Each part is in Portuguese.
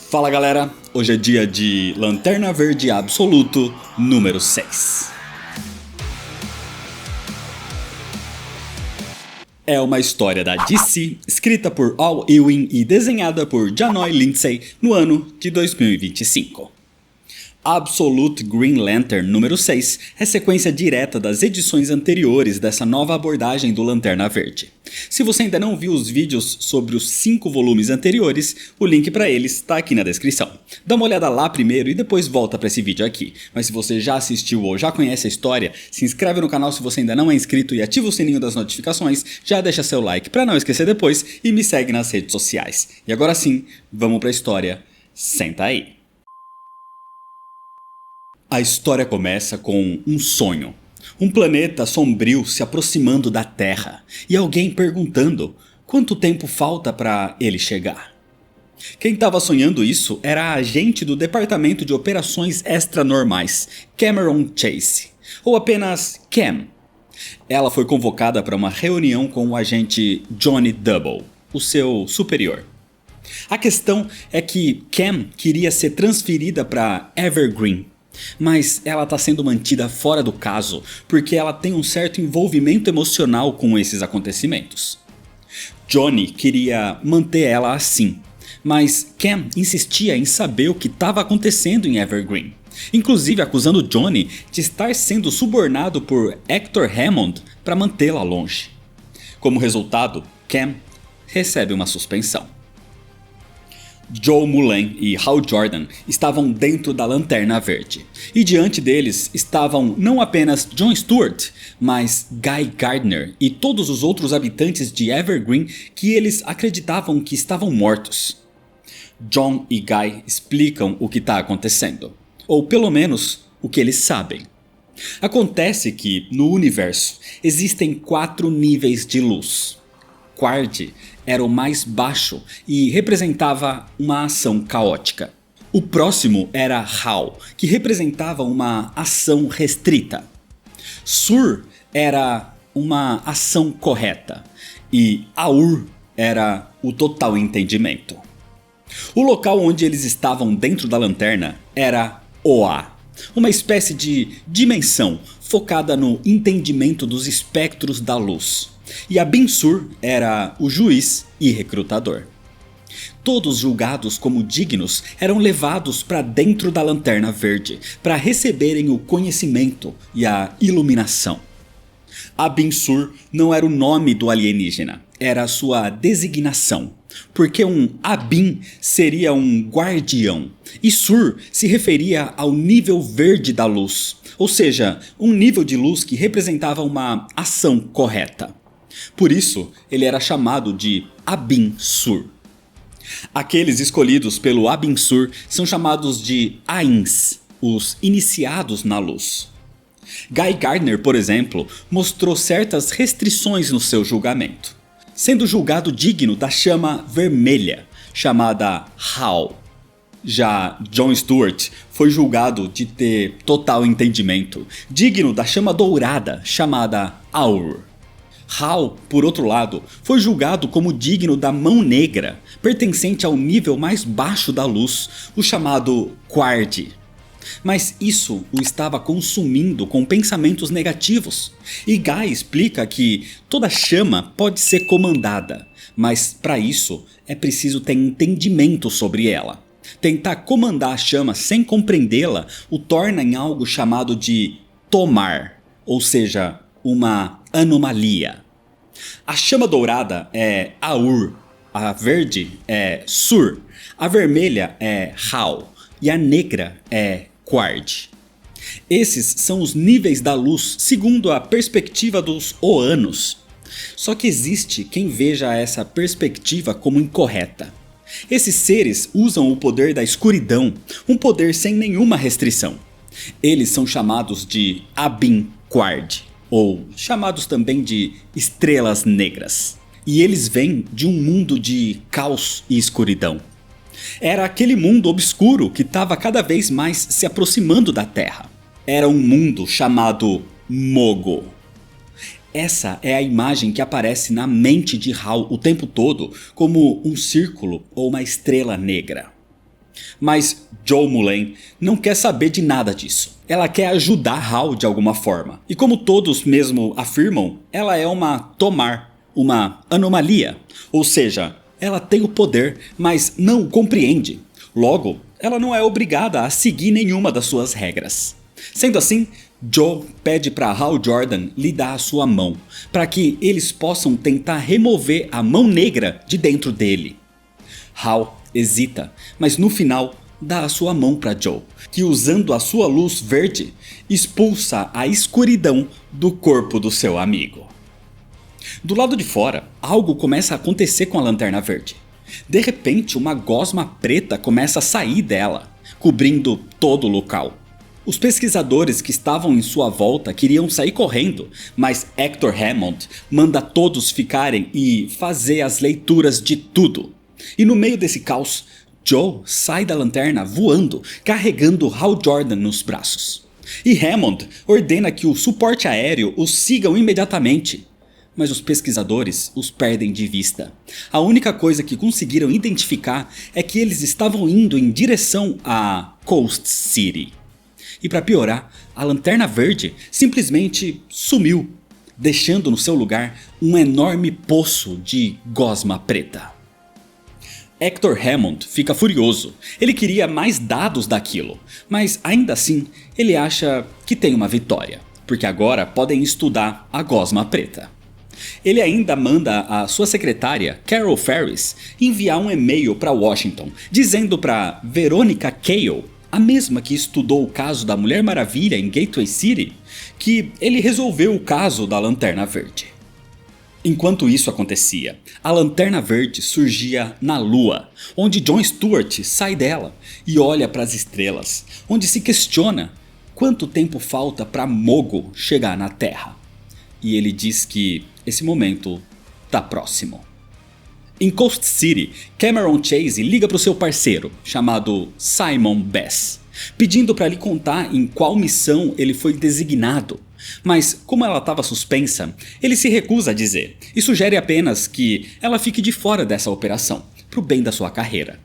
Fala galera, hoje é dia de Lanterna Verde Absoluto número 6. É uma história da DC, escrita por Al Ewing e desenhada por Janoy Lindsay no ano de 2025. Absolute Green Lantern número 6 é sequência direta das edições anteriores dessa nova abordagem do Lanterna Verde. Se você ainda não viu os vídeos sobre os 5 volumes anteriores, o link para eles está aqui na descrição. Dá uma olhada lá primeiro e depois volta para esse vídeo aqui. Mas se você já assistiu ou já conhece a história, se inscreve no canal se você ainda não é inscrito e ativa o sininho das notificações, já deixa seu like para não esquecer depois e me segue nas redes sociais. E agora sim, vamos para a história. Senta aí. A história começa com um sonho. Um planeta sombrio se aproximando da Terra e alguém perguntando quanto tempo falta para ele chegar. Quem estava sonhando isso era a agente do Departamento de Operações Extranormais, Cameron Chase, ou apenas Cam. Ela foi convocada para uma reunião com o agente Johnny Double, o seu superior. A questão é que Cam queria ser transferida para Evergreen, mas ela está sendo mantida fora do caso porque ela tem um certo envolvimento emocional com esses acontecimentos. Johnny queria manter ela assim, mas Cam insistia em saber o que estava acontecendo em Evergreen, inclusive acusando Johnny de estar sendo subornado por Hector Hammond para mantê-la longe. Como resultado, Cam recebe uma suspensão. Joe Mullen e Hal Jordan estavam dentro da Lanterna Verde, e diante deles estavam não apenas John Stewart, mas Guy Gardner e todos os outros habitantes de Evergreen que eles acreditavam que estavam mortos. John e Guy explicam o que está acontecendo, ou pelo menos o que eles sabem. Acontece que, no universo, existem 4 níveis de luz. Quard era o mais baixo e representava uma ação caótica. O próximo era Hal, que representava uma ação restrita. Sur era uma ação correta e Aur era o total entendimento. O local onde eles estavam dentro da lanterna era Oa, uma espécie de dimensão focada no entendimento dos espectros da luz. E Abin-Sur era o juiz e recrutador. Todos julgados como dignos eram levados para dentro da Lanterna Verde para receberem o conhecimento e a iluminação. Abin-Sur não era o nome do alienígena, era a sua designação, porque um Abin seria um guardião e Sur se referia ao nível verde da luz, ou seja, um nível de luz que representava uma ação correta. Por isso, ele era chamado de Abin-Sur. Aqueles escolhidos pelo Abin-Sur são chamados de Ains, os iniciados na luz. Guy Gardner, por exemplo, mostrou certas restrições no seu julgamento, sendo julgado digno da chama vermelha, chamada Hal. Já John Stewart foi julgado de ter total entendimento, digno da chama dourada, chamada Aur. Hal, por outro lado, foi julgado como digno da mão negra, pertencente ao nível mais baixo da luz, o chamado Quard. Mas isso o estava consumindo com pensamentos negativos, e Guy explica que toda chama pode ser comandada, mas para isso é preciso ter entendimento sobre ela. Tentar comandar a chama sem compreendê-la o torna em algo chamado de tomar, ou seja, uma anomalia. A chama dourada é Aur, a verde é Sur, a vermelha é Hal e a negra é Quard. Esses são os níveis da luz segundo a perspectiva dos Oanos. Só que existe quem veja essa perspectiva como incorreta. Esses seres usam o poder da escuridão, um poder sem nenhuma restrição. Eles são chamados de Abin-Quard, ou chamados também de estrelas negras. E eles vêm de um mundo de caos e escuridão. Era aquele mundo obscuro que estava cada vez mais se aproximando da Terra. Era um mundo chamado Mogo. Essa é a imagem que aparece na mente de Hal o tempo todo como um círculo ou uma estrela negra. Mas Jo Mullein não quer saber de nada disso. Ela quer ajudar Hal de alguma forma. E como todos mesmo afirmam, ela é uma Tomar, uma anomalia. Ou seja, ela tem o poder, mas não o compreende. Logo, ela não é obrigada a seguir nenhuma das suas regras. Sendo assim, Jo pede para Hal Jordan lhe dar a sua mão, para que eles possam tentar remover a mão negra de dentro dele. Hal hesita, mas no final dá a sua mão para Jo, que usando a sua luz verde, expulsa a escuridão do corpo do seu amigo. Do lado de fora, algo começa a acontecer com a Lanterna Verde. De repente, uma gosma preta começa a sair dela, cobrindo todo o local. Os pesquisadores que estavam em sua volta queriam sair correndo, mas Hector Hammond manda todos ficarem e fazer as leituras de tudo. E no meio desse caos, Jo sai da lanterna voando, carregando Hal Jordan nos braços. E Hammond ordena que o suporte aéreo os sigam imediatamente. Mas os pesquisadores os perdem de vista. A única coisa que conseguiram identificar é que eles estavam indo em direção a Coast City. E para piorar, a Lanterna Verde simplesmente sumiu, deixando no seu lugar um enorme poço de gosma preta. Hector Hammond fica furioso. Ele queria mais dados daquilo, mas ainda assim ele acha que tem uma vitória, porque agora podem estudar a gosma preta. Ele ainda manda a sua secretária, Carol Ferris, enviar um e-mail para Washington, dizendo para Veronica Cale, a mesma que estudou o caso da Mulher Maravilha em Gateway City, que ele resolveu o caso da Lanterna Verde. Enquanto isso acontecia, a Lanterna Verde surgia na Lua, onde John Stewart sai dela e olha para as estrelas, onde se questiona quanto tempo falta para Mogo chegar na Terra. E ele diz que esse momento está próximo. Em Coast City, Cameron Chase liga para o seu parceiro, chamado Simon Bess, pedindo para lhe contar em qual missão ele foi designado. Mas como ela estava suspensa, ele se recusa a dizer e sugere apenas que ela fique de fora dessa operação, para o bem da sua carreira.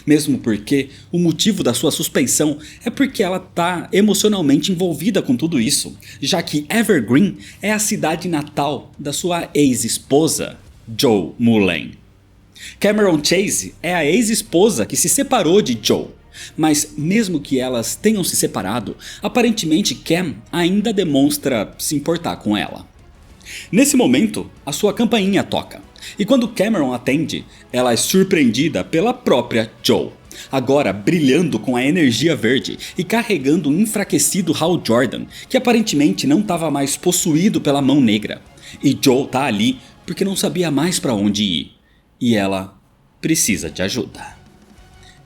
Mesmo porque o motivo da sua suspensão é porque ela está emocionalmente envolvida com tudo isso, já que Evergreen é a cidade natal da sua ex-esposa, Jo Mullein. Cameron Chase é a ex-esposa que se separou de Jo, mas mesmo que elas tenham se separado, aparentemente Cam ainda demonstra se importar com ela. Nesse momento, a sua campainha toca, e quando Cameron atende, ela é surpreendida pela própria Jo, agora brilhando com a energia verde e carregando um enfraquecido Hal Jordan, que aparentemente não estava mais possuído pela mão negra. E Jo tá ali porque não sabia mais para onde ir, e ela precisa de ajuda.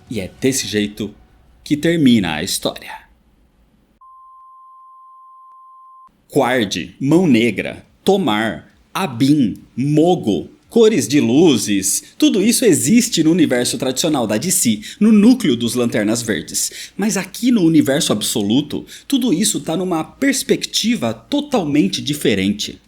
E é desse jeito que termina a história. Qward, Mão Negra, Tomar, Abin, Mogo, cores de luzes, tudo isso existe no universo tradicional da DC, no núcleo dos Lanternas Verdes. Mas aqui no universo absoluto, tudo isso está numa perspectiva totalmente diferente.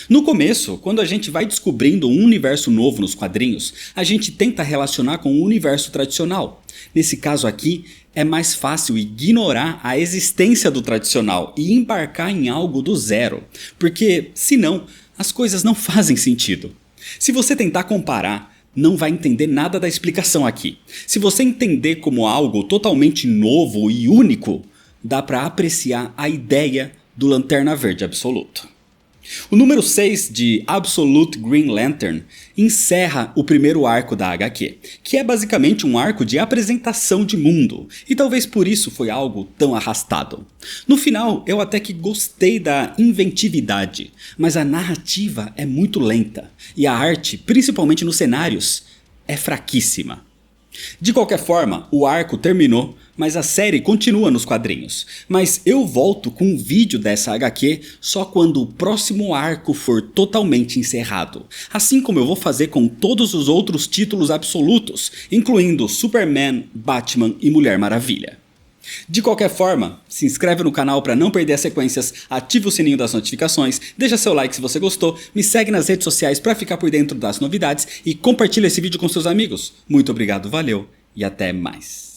No começo, quando a gente vai descobrindo um universo novo nos quadrinhos, a gente tenta relacionar com o universo tradicional. Nesse caso aqui, é mais fácil ignorar a existência do tradicional e embarcar em algo do zero, porque senão as coisas não fazem sentido. Se você tentar comparar, não vai entender nada da explicação aqui. Se você entender como algo totalmente novo e único, dá para apreciar a ideia do Lanterna Verde Absoluto. O número 6 de Absolute Green Lantern encerra o primeiro arco da HQ, que é basicamente um arco de apresentação de mundo, e talvez por isso foi algo tão arrastado. No final eu até que gostei da inventividade, mas a narrativa é muito lenta, e a arte, principalmente nos cenários, é fraquíssima. De qualquer forma, o arco terminou, mas a série continua nos quadrinhos. Mas eu volto com um vídeo dessa HQ só quando o próximo arco for totalmente encerrado. Assim como eu vou fazer com todos os outros títulos absolutos, incluindo Superman, Batman e Mulher Maravilha. De qualquer forma, se inscreve no canal para não perder as sequências, ativa o sininho das notificações, deixa seu like se você gostou, me segue nas redes sociais para ficar por dentro das novidades e compartilha esse vídeo com seus amigos. Muito obrigado, valeu e até mais.